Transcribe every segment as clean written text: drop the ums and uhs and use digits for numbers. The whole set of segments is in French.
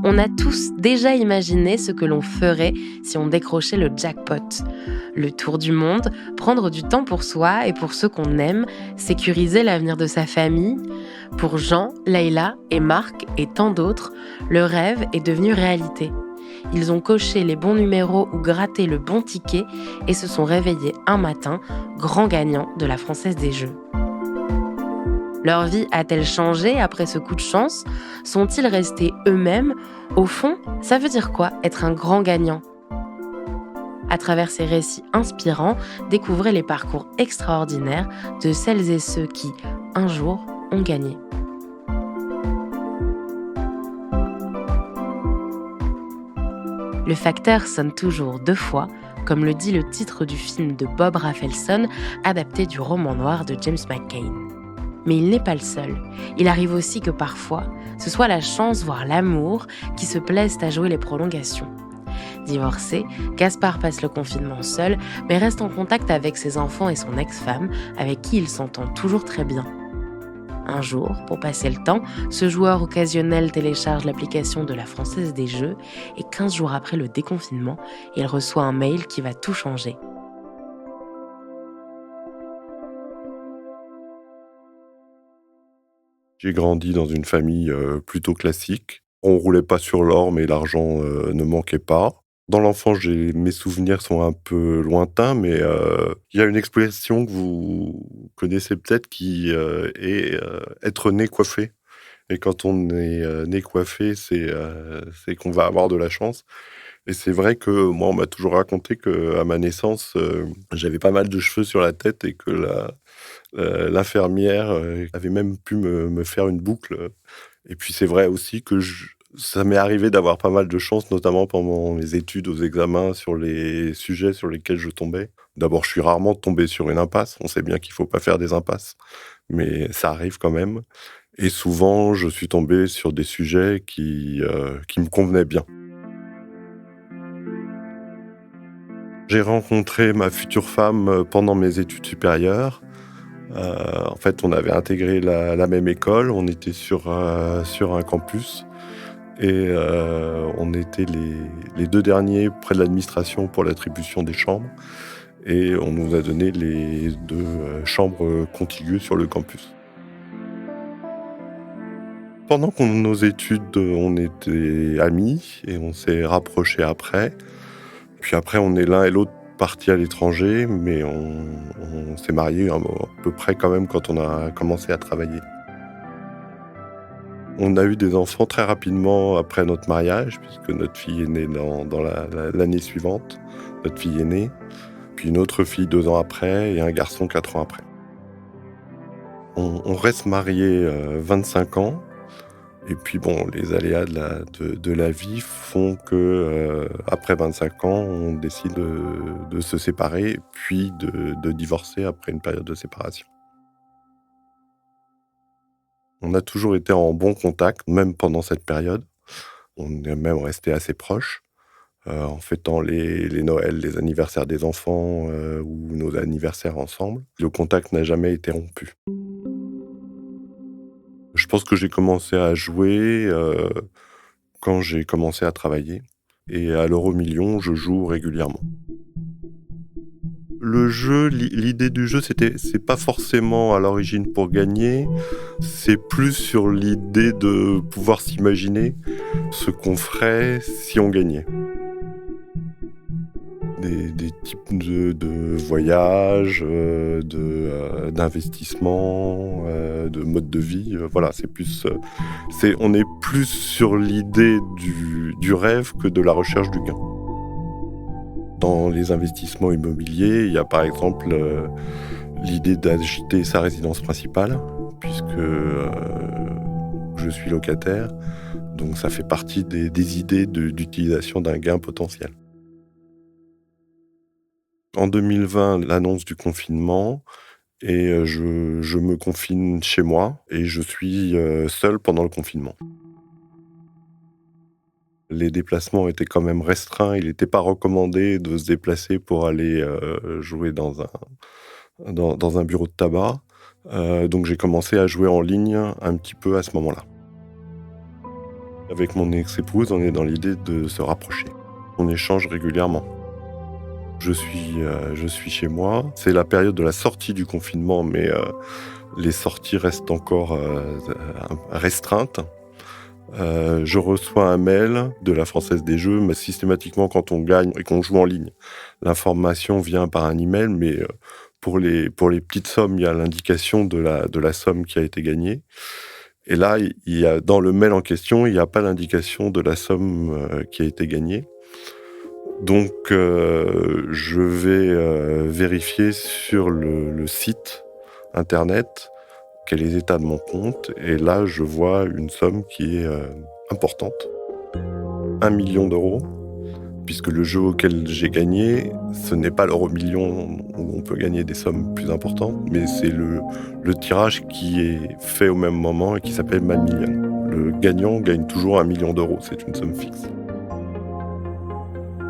On a tous déjà imaginé ce que l'on ferait si on décrochait le jackpot. Le tour du monde, prendre du temps pour soi et pour ceux qu'on aime, sécuriser l'avenir de sa famille. Pour Jean, Leïla et Marc et tant d'autres, le rêve est devenu réalité. Ils ont coché les bons numéros ou gratté le bon ticket et se sont réveillés un matin, grands gagnants de la Française des Jeux. Leur vie a-t-elle changé après ce coup de chance ? Sont-ils restés eux-mêmes ? Au fond, ça veut dire quoi être un grand gagnant ? À travers ces récits inspirants, découvrez les parcours extraordinaires de celles et ceux qui, un jour, ont gagné. Le facteur sonne toujours deux fois, comme le dit le titre du film de Bob Rafelson, adapté du roman noir de James McCain. Mais il n'est pas le seul. Il arrive aussi que parfois, ce soit la chance, voire l'amour, qui se plaisent à jouer les prolongations. Divorcé, Gaspard passe le confinement seul, mais reste en contact avec ses enfants et son ex-femme, avec qui il s'entend toujours très bien. Un jour, pour passer le temps, ce joueur occasionnel télécharge l'application de la Française des Jeux et 15 jours après le déconfinement, il reçoit un mail qui va tout changer. J'ai grandi dans une famille plutôt classique. On roulait pas sur l'or, mais l'argent ne manquait pas. Dans l'enfance, mes souvenirs sont un peu lointains, mais il y a une expression que vous connaissez peut-être qui est être né coiffé. Et quand on est né coiffé, c'est qu'on va avoir de la chance. Et c'est vrai que moi, on m'a toujours raconté qu'à ma naissance, j'avais pas mal de cheveux sur la tête et que l'infirmière avait même pu me faire une boucle. Et puis c'est vrai aussi que ça m'est arrivé d'avoir pas mal de chance, notamment pendant mes études aux examens sur les sujets sur lesquels je tombais. D'abord, je suis rarement tombé sur une impasse. On sait bien qu'il faut pas faire des impasses, mais ça arrive quand même. Et souvent, je suis tombé sur des sujets qui me convenaient bien. J'ai rencontré ma future femme pendant mes études supérieures. En fait, on avait intégré la même école, on était sur un campus et on était les 2 derniers près de l'administration pour l'attribution des chambres et on nous a donné les 2 chambres contiguës sur le campus. Pendant nos études, on était amis et on s'est rapprochés après. Puis après, on est l'un et l'autre partis à l'étranger, mais on s'est mariés à peu près quand même quand on a commencé à travailler. On a eu des enfants très rapidement après notre mariage, puisque notre fille est née dans l'année suivante, notre fille aînée, puis une autre fille 2 ans après et un garçon 4 ans après. On reste mariés 25 ans. Et puis bon, les aléas de la vie font que après 25 ans, on décide de se séparer, puis de divorcer après une période de séparation. On a toujours été en bon contact, même pendant cette période. On est même restés assez proches, en fêtant les Noëls, les anniversaires des enfants ou nos anniversaires ensemble. Le contact n'a jamais été rompu. Je pense que j'ai commencé à jouer quand j'ai commencé à travailler. Et à l'euro-million, je joue régulièrement. Le jeu, l'idée du jeu, c'est pas forcément à l'origine pour gagner, c'est plus sur l'idée de pouvoir s'imaginer ce qu'on ferait si on gagnait. Des types de voyages, d'investissements, de mode de vie, voilà, c'est plus, on est plus sur l'idée du rêve que de la recherche du gain. Dans les investissements immobiliers, il y a par exemple l'idée d'acheter sa résidence principale, puisque je suis locataire, donc ça fait partie des idées d'utilisation d'un gain potentiel. En 2020, l'annonce du confinement, et je me confine chez moi et je suis seul pendant le confinement. Les déplacements étaient quand même restreints, il n'était pas recommandé de se déplacer pour aller jouer dans un bureau de tabac. Donc j'ai commencé à jouer en ligne un petit peu à ce moment-là. Avec mon ex-épouse, on est dans l'idée de se rapprocher. On échange régulièrement. Je suis chez moi. C'est la période de la sortie du confinement, mais les sorties restent encore restreintes. Je reçois un mail de la Française des Jeux, mais systématiquement quand on gagne et qu'on joue en ligne. L'information vient par un email, mais pour les petites sommes, il y a l'indication de la somme qui a été gagnée. Et là, il y a, dans le mail en question, il n'y a pas l'indication de la somme qui a été gagnée. Donc, je vais vérifier sur le site internet quel est l'état de mon compte. Et là, je vois une somme qui est importante. 1 million d'euros, puisque le jeu auquel j'ai gagné, ce n'est pas l'euro-million où on peut gagner des sommes plus importantes, mais c'est le tirage qui est fait au même moment et qui s'appelle Mad Million. Le gagnant gagne toujours 1 million d'euros, c'est une somme fixe.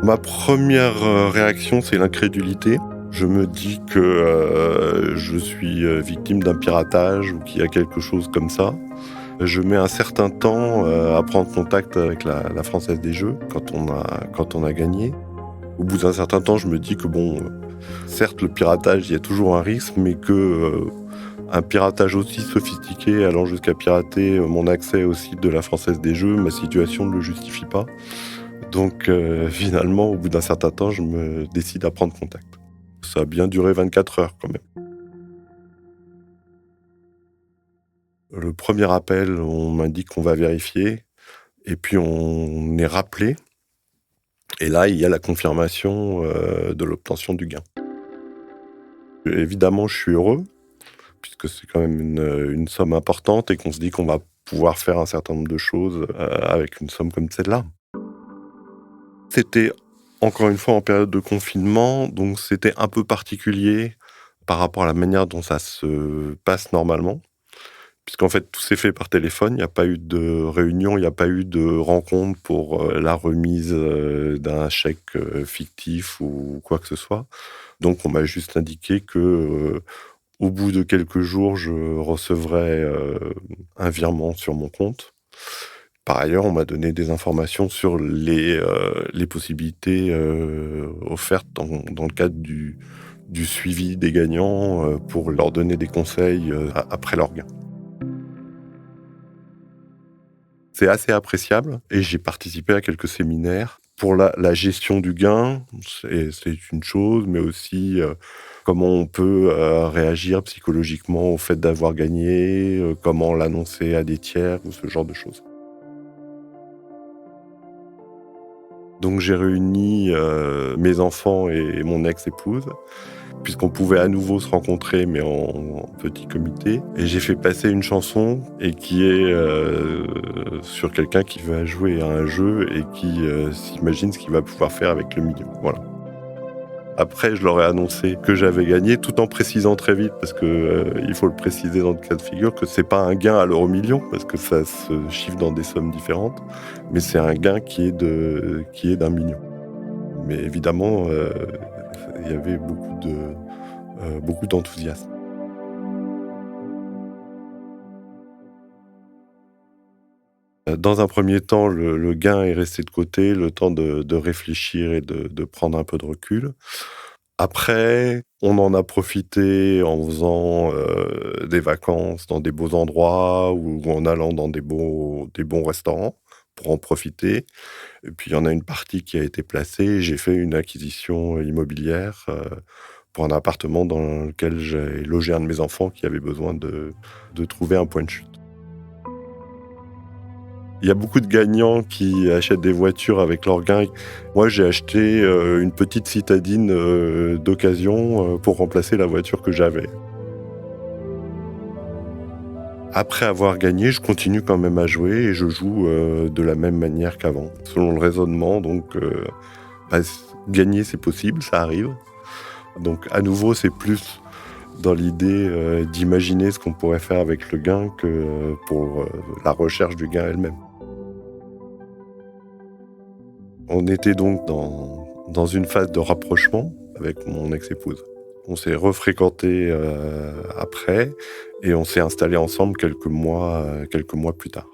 Ma première réaction, c'est l'incrédulité. Je me dis que je suis victime d'un piratage ou qu'il y a quelque chose comme ça. Je mets un certain temps à prendre contact avec la Française des Jeux quand on a gagné. Au bout d'un certain temps, je me dis que certes, le piratage, il y a toujours un risque, mais que un piratage aussi sophistiqué, allant jusqu'à pirater mon accès au site de la Française des Jeux, ma situation ne le justifie pas. Donc finalement, au bout d'un certain temps, je me décide à prendre contact. Ça a bien duré 24 heures quand même. Le premier appel, on m'indique qu'on va vérifier, et puis on est rappelé. Et là, il y a la confirmation de l'obtention du gain. Évidemment, je suis heureux, puisque c'est quand même une somme importante et qu'on se dit qu'on va pouvoir faire un certain nombre de choses avec une somme comme celle-là. C'était encore une fois en période de confinement, donc c'était un peu particulier par rapport à la manière dont ça se passe normalement. Puisqu'en fait, tout s'est fait par téléphone, il n'y a pas eu de réunion, il n'y a pas eu de rencontre pour la remise d'un chèque fictif ou quoi que ce soit. Donc, on m'a juste indiqué que au bout de quelques jours, je recevrais un virement sur mon compte. Par ailleurs, on m'a donné des informations sur les possibilités offertes dans le cadre du suivi des gagnants pour leur donner des conseils après leur gain. C'est assez appréciable et j'ai participé à quelques séminaires pour la gestion du gain. C'est une chose, mais aussi comment on peut réagir psychologiquement au fait d'avoir gagné, comment l'annoncer à des tiers ou ce genre de choses. Donc j'ai réuni mes enfants et mon ex-épouse, puisqu'on pouvait à nouveau se rencontrer, mais en petit comité. Et j'ai fait passer une chanson et qui est sur quelqu'un qui va jouer à un jeu et qui s'imagine ce qu'il va pouvoir faire avec le million. Voilà. Après, je leur ai annoncé que j'avais gagné, tout en précisant très vite, parce que il faut le préciser dans le cas de figure, que c'est pas un gain à l'euro-million, parce que ça se chiffre dans des sommes différentes, mais c'est un gain qui est d'1 million. Mais évidemment, il y avait beaucoup d'enthousiasme. Dans un premier temps, le gain est resté de côté, le temps de réfléchir et de prendre un peu de recul. Après, on en a profité en faisant des vacances dans des beaux endroits ou en allant dans des bons restaurants pour en profiter. Et puis, il y en a une partie qui a été placée. J'ai fait une acquisition immobilière pour un appartement dans lequel j'ai logé un de mes enfants qui avait besoin de trouver un point de chute. Il y a beaucoup de gagnants qui achètent des voitures avec leurs gains. Moi, j'ai acheté une petite citadine d'occasion pour remplacer la voiture que j'avais. Après avoir gagné, je continue quand même à jouer et je joue de la même manière qu'avant. Selon le raisonnement, donc gagner c'est possible, ça arrive. Donc à nouveau, c'est plus dans l'idée d'imaginer ce qu'on pourrait faire avec le gain que pour la recherche du gain elle-même. On était donc dans une phase de rapprochement avec mon ex-épouse. On s'est refréquenté après et on s'est installé ensemble quelques mois plus tard.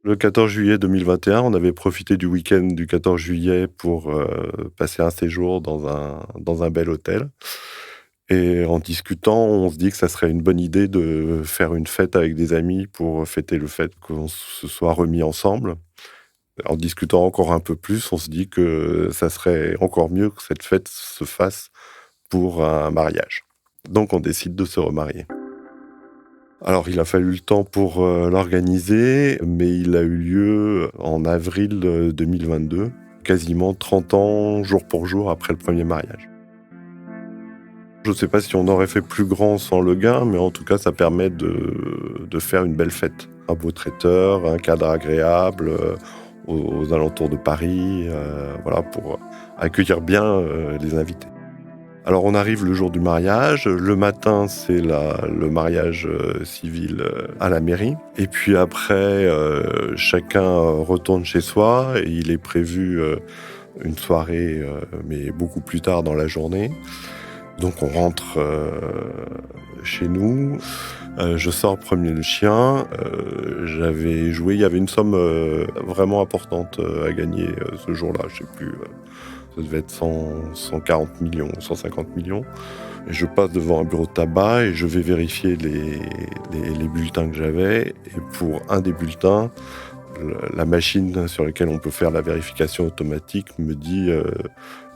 Le 14 juillet 2021, on avait profité du week-end du 14 juillet pour passer un séjour dans un bel hôtel. Et en discutant, on se dit que ça serait une bonne idée de faire une fête avec des amis pour fêter le fait qu'on se soit remis ensemble. En discutant encore un peu plus, on se dit que ça serait encore mieux que cette fête se fasse pour un mariage. Donc on décide de se remarier. Alors il a fallu le temps pour l'organiser, mais il a eu lieu en avril 2022, quasiment 30 ans jour pour jour après le premier mariage. Je ne sais pas si on aurait fait plus grand sans le gain, mais en tout cas ça permet de faire une belle fête. Un beau traiteur, un cadre agréable, aux alentours de Paris, voilà, pour accueillir bien les invités. Alors on arrive le jour du mariage, le matin c'est le mariage civil à la mairie, et puis après chacun retourne chez soi, et il est prévu une soirée, mais beaucoup plus tard dans la journée. Donc on rentre chez nous, je sors promener le chien, j'avais joué, il y avait une somme vraiment importante à gagner ce jour-là, je sais plus, ça devait être 140 millions, 150 millions. Et je passe devant un bureau de tabac et je vais vérifier les bulletins que j'avais. Et pour un des bulletins, la machine sur laquelle on peut faire la vérification automatique me dit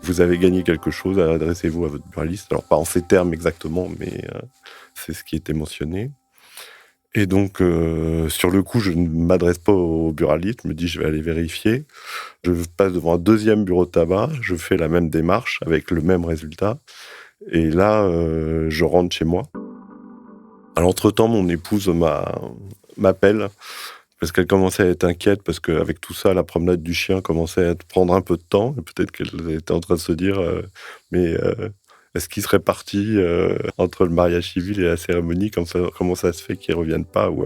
vous avez gagné quelque chose, adressez-vous à votre buraliste. Alors pas en ces termes exactement, mais c'est ce qui était mentionné. Et donc, sur le coup, je ne m'adresse pas au buraliste, je me dis je vais aller vérifier. Je passe devant un deuxième bureau de tabac, je fais la même démarche avec le même résultat. Et là, je rentre chez moi. Alors, entre-temps, mon épouse m'appelle parce qu'elle commençait à être inquiète parce qu'avec tout ça, la promenade du chien commençait à prendre un peu de temps. Et peut-être qu'elle était en train de se dire mais est-ce qu'il serait parti entre le mariage civil et la cérémonie, comment ça se fait qu'ils ne reviennent pas, ou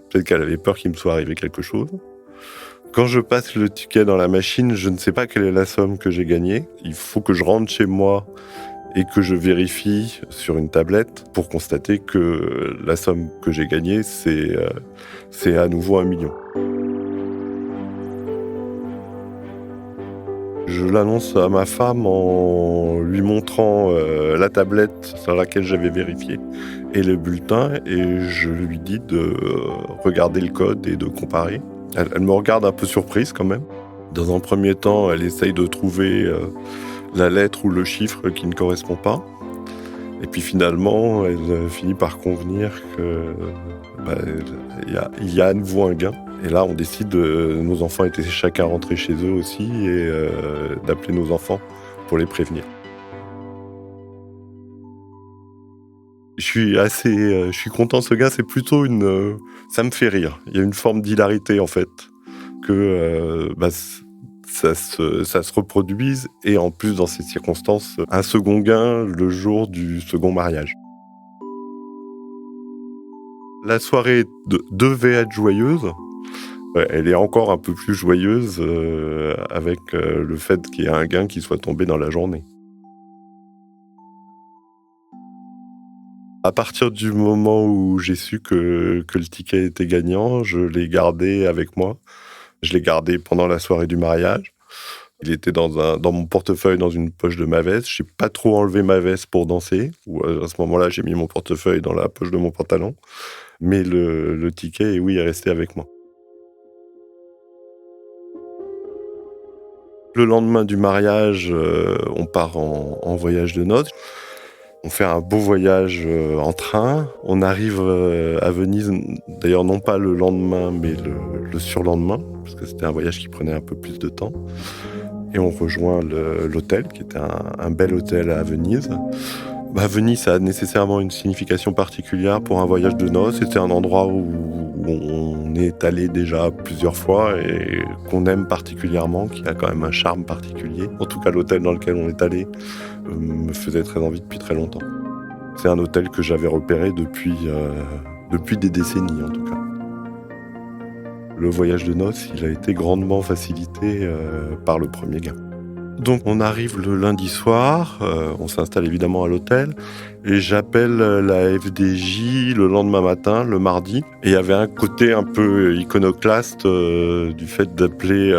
peut-être qu'elle avait peur qu'il me soit arrivé quelque chose. Quand je passe le ticket dans la machine, je ne sais pas quelle est la somme que j'ai gagnée. Il faut que je rentre chez moi et que je vérifie sur une tablette pour constater que la somme que j'ai gagnée, c'est à nouveau 1 million. Je l'annonce à ma femme en lui montrant la tablette sur laquelle j'avais vérifié et le bulletin, et je lui dis de regarder le code et de comparer. Elle me regarde un peu surprise quand même. Dans un premier temps, elle essaye de trouver la lettre ou le chiffre qui ne correspond pas. Et puis finalement, elle finit par convenir qu'il y a à nouveau un gain. Et là, on décide, nos enfants étaient chacun rentrés chez eux aussi, et d'appeler nos enfants pour les prévenir. Je suis content de ce gain, c'est plutôt ça me fait rire. Il y a une forme d'hilarité en fait, que ça se reproduise, et en plus dans ces circonstances, un second gain le jour du second mariage. La soirée devait être joyeuse. Elle est encore un peu plus joyeuse avec le fait qu'il y ait un gain qui soit tombé dans la journée. À partir du moment où j'ai su que le ticket était gagnant, je l'ai gardé avec moi. Je l'ai gardé pendant la soirée du mariage. Il était dans mon portefeuille, dans une poche de ma veste. Je n'ai pas trop enlevé ma veste pour danser. Ou à ce moment-là, j'ai mis mon portefeuille dans la poche de mon pantalon. Mais le ticket, oui, est resté avec moi. Le lendemain du mariage, on part en voyage de noces. On fait un beau voyage en train. On arrive à Venise, d'ailleurs non pas le lendemain, mais le surlendemain, parce que c'était un voyage qui prenait un peu plus de temps. Et on rejoint l'hôtel, qui était un bel hôtel à Venise. Venise, ça a nécessairement une signification particulière pour un voyage de noces. C'était un endroit où on est allé déjà plusieurs fois et qu'on aime particulièrement, qui a quand même un charme particulier. En tout cas, l'hôtel dans lequel on est allé me faisait très envie depuis très longtemps. C'est un hôtel que j'avais repéré depuis des décennies, en tout cas. Le voyage de noces, il a été grandement facilité par le premier gain. Donc on arrive le lundi soir, on s'installe évidemment à l'hôtel et j'appelle la FDJ le lendemain matin, le mardi. Et il y avait un côté un peu iconoclaste du fait d'appeler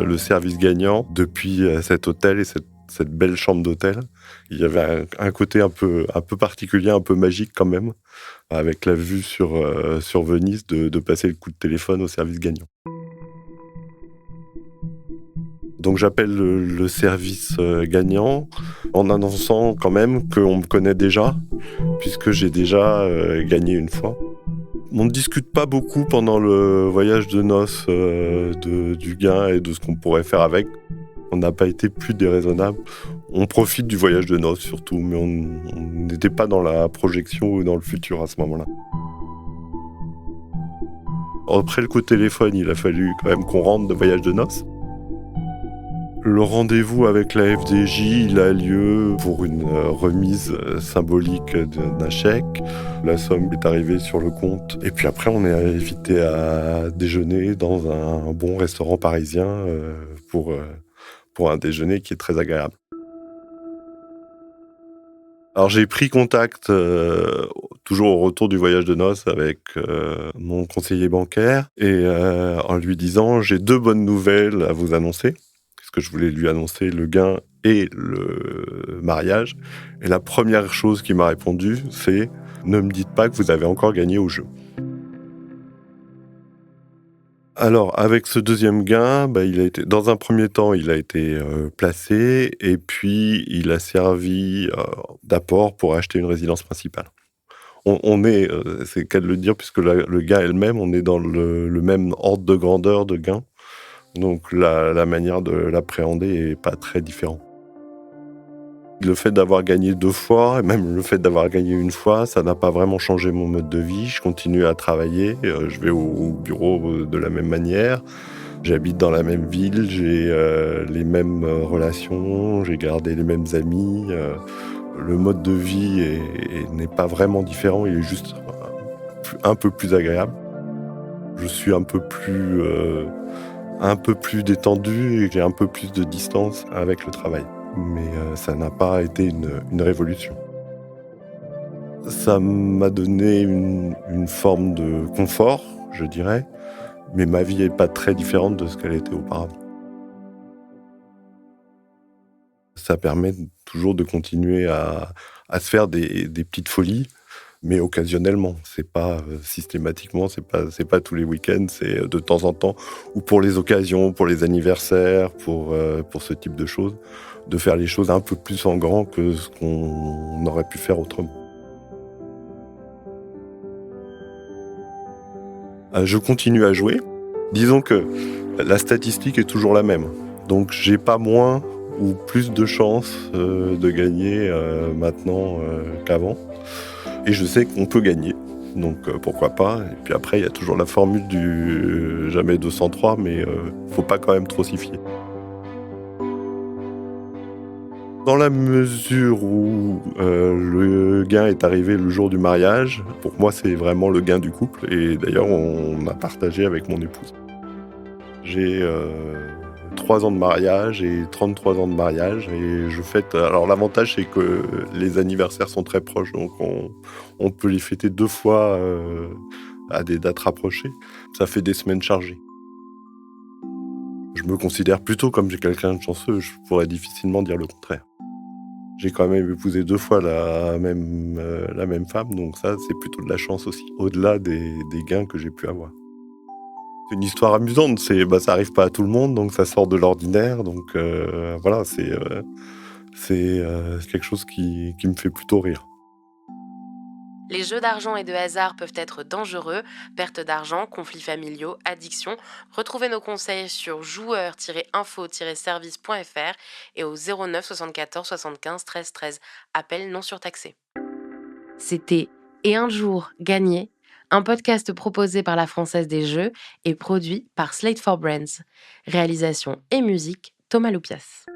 le service gagnant depuis cet hôtel et cette belle chambre d'hôtel. Il y avait un côté un peu particulier, un peu magique quand même, avec la vue sur Venise, de passer le coup de téléphone au service gagnant. Donc j'appelle le service gagnant en annonçant quand même qu'on me connaît déjà, puisque j'ai déjà gagné une fois. On ne discute pas beaucoup pendant le voyage de noces du gain et de ce qu'on pourrait faire avec. On n'a pas été plus déraisonnable. On profite du voyage de noces surtout, mais on n'était pas dans la projection ou dans le futur à ce moment-là. Après le coup de téléphone, il a fallu quand même qu'on rentre de voyage de noces. Le rendez-vous avec la FDJ, il a lieu pour une remise symbolique d'un chèque. La somme est arrivée sur le compte. Et puis après, on est invité à déjeuner dans un bon restaurant parisien pour un déjeuner qui est très agréable. Alors j'ai pris contact, toujours au retour du voyage de noces, avec mon conseiller bancaire et en lui disant « J'ai 2 bonnes nouvelles à vous annoncer ». Que je voulais lui annoncer le gain et le mariage. Et la première chose qu'il m'a répondu, c'est « Ne me dites pas que vous avez encore gagné au jeu ». Alors, avec ce deuxième gain, il a été, dans un premier temps, il a été placé et puis il a servi d'apport pour acheter une résidence principale. On est, c'est qu'à de le dire, puisque le gain elle-même, on est dans le même ordre de grandeur de gain. Donc la manière de l'appréhender est pas très différente. Le fait d'avoir gagné 2 fois, et même le fait d'avoir gagné une fois, ça n'a pas vraiment changé mon mode de vie. Je continue à travailler, je vais au bureau de la même manière, j'habite dans la même ville, j'ai les mêmes relations, j'ai gardé les mêmes amis. Le mode de vie n'est pas vraiment différent, il est juste un peu plus agréable. Je suis un peu plus détendu et j'ai un peu plus de distance avec le travail. Mais ça n'a pas été une révolution. Ça m'a donné une forme de confort, je dirais, mais ma vie n'est pas très différente de ce qu'elle était auparavant. Ça permet toujours de continuer à se faire des petites folies, mais occasionnellement. C'est pas systématiquement, c'est pas tous les week-ends, c'est de temps en temps, ou pour les occasions, pour les anniversaires, pour ce type de choses, de faire les choses un peu plus en grand que ce qu'on aurait pu faire autrement. Je continue à jouer. Disons que la statistique est toujours la même. Donc j'ai pas moins ou plus de chances de gagner maintenant qu'avant. Et je sais qu'on peut gagner, donc pourquoi pas. Et puis après, il y a toujours la formule du jamais 203, mais faut pas quand même trop s'y fier. Dans la mesure où le gain est arrivé le jour du mariage, pour moi c'est vraiment le gain du couple, et d'ailleurs on a partagé avec mon épouse. J'ai 3 ans de mariage et 33 ans de mariage, et je fête... Alors l'avantage c'est que les anniversaires sont très proches, donc on peut les fêter 2 fois à des dates rapprochées. Ça fait des semaines chargées. Je me considère plutôt comme quelqu'un de chanceux, je pourrais difficilement dire le contraire. J'ai quand même épousé 2 fois la même femme, donc ça c'est plutôt de la chance aussi, au-delà des gains que j'ai pu avoir. C'est une histoire amusante, ça arrive pas à tout le monde, donc ça sort de l'ordinaire, donc voilà, c'est quelque chose qui me fait plutôt rire. Les jeux d'argent et de hasard peuvent être dangereux, perte d'argent, conflits familiaux, addiction. Retrouvez nos conseils sur joueurs-info-service.fr et au 09 74 75 13 13. Appel non surtaxé. C'était Et un jour gagné, un podcast proposé par la Française des Jeux et produit par Slate for Brands. Réalisation et musique, Thomas Loupias.